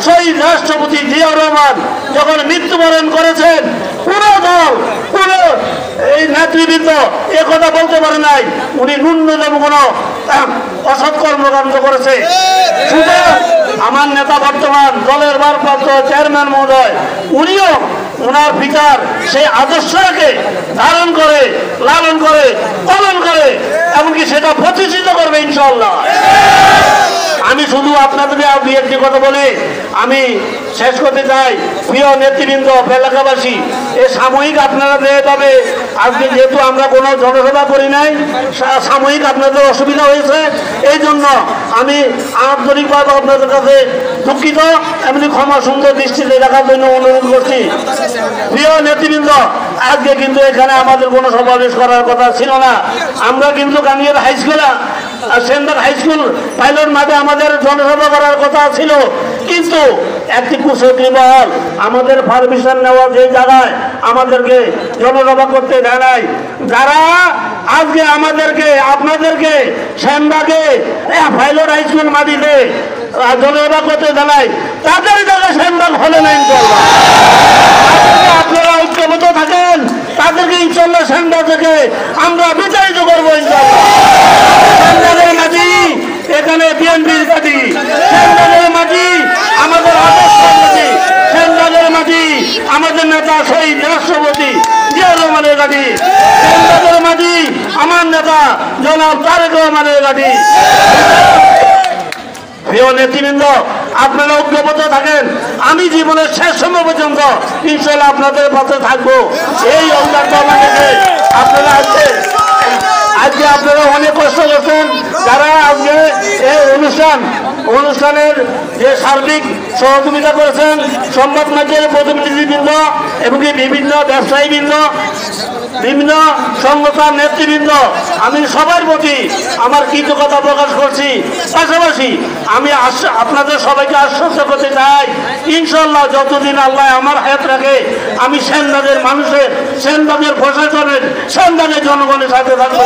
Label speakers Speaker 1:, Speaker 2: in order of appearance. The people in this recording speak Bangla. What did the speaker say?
Speaker 1: শহীদ রাষ্ট্রপতি জিয়াউর রহমান যখন মৃত্যুবরণ করেছেন, পুরো দল পুরো এই নেতৃবৃন্দ একথা বলতে পারে নাই উনি ন্যূনতম কোনো অসৎ কর্মকাণ্ড করেছে। সুতরাং আমার নেতা বর্তমান দলের ভারপ্রাপ্ত চেয়ারম্যান মহোদয় উনিও ওনার পিতার সেই আদর্শকে ধারণ করে লালন করে পালন করে এমনকি সেটা প্রতিষ্ঠিত করবে ইনশাআল্লাহ। আমি শুধু আপনাদেরকে দুই একটি কথা বলে আমি শেষ করতে চাই। প্রিয় নেতৃবৃন্দ, এলাকাবাসী, এ সাময়িক আপনারা দেয়, তবে আজকে যেহেতু আমরা কোনো জনসভা করি নাই, সাময়িক আপনাদের অসুবিধা হয়েছে, এই জন্য আমি আন্তরিকভাবে আপনাদের কাছে দুঃখিত, এমনি ক্ষমা সুন্দর দৃষ্টিতে দেখার জন্য অনুরোধ করছি। প্রিয় নেতৃবৃন্দ, আজকে কিন্তু এখানে আমাদের কোনো সমাবেশ করার কথা ছিল না। আমরা কিন্তু গাঙ্গের হাইস্কুল সেন্টার হাইস্কুল পাইলট মাঠে আমাদের জনসভা করার কথা ছিল, কিন্তু একটি কুশলী মহল আমাদের পারমিশন নেওয়া যে জায়গায় আমাদেরকে জনসভা করতে দেয় নাই। যারা আজকে আমাদেরকে আপনাদেরকে সেনবাগে পাইলট হাইস্কুল মাটিতে জনসভা করতে দেয় নাই, তাদের জায়গায় সেনবাগ হলে না ইনশাআল্লাহ। আপনারা ঐক্যবদ্ধ থাকেন, তাদেরকে ইনশাআল্লাহ সেনবাগ থেকে আমরা বিতাড়িত করবো ইনশাআল্লাহ। সেনবাগের মাটি এখানে বিএনপির মাটি, সেনবাগের মাটি আমাদের আদর্শ মাটি, সেনবাগের মাটি আমাদের নেতা শহীদ রাষ্ট্রপতি জিয়াউর রহমানের মাটি, সেনবাগের মাটি আমার নেতা জনাব তারেক রহমানের মাটি। প্রিয় নেতৃবৃন্দ, আপনারা ঐক্যবদ্ধ থাকেন, আমি জীবনের শেষ সময় পর্যন্ত ইনশাআল্লাহ আপনাদের পাশে থাকবো। এই ঐক্য আমাদেরকে আপনারা আজকে আপনারা অনেক কষ্ট করছেন, যারা আজকে এই অনুষ্ঠানের যে সার্বিক সহযোগিতা করেছেন, সংবাদ মাধ্যমের প্রতিনিধিবৃন্দ এবং বিভিন্ন ব্যবসায়ীবৃন্দ, বিভিন্ন সংগঠন নেতৃবৃন্দ, আমি সবার প্রতি আমার কৃতজ্ঞতা প্রকাশ করছি। পাশাপাশি আমি আপনাদের সবাইকে আশ্বস্ত করতে চাই, ইনশাআল্লাহ যতদিন আল্লাহ আমার হায়াত রাখে আমি সেনবাগের মানুষের, সেনবাগের প্রশাসনের, সেনবাগের জনগণের সাথে থাকবো।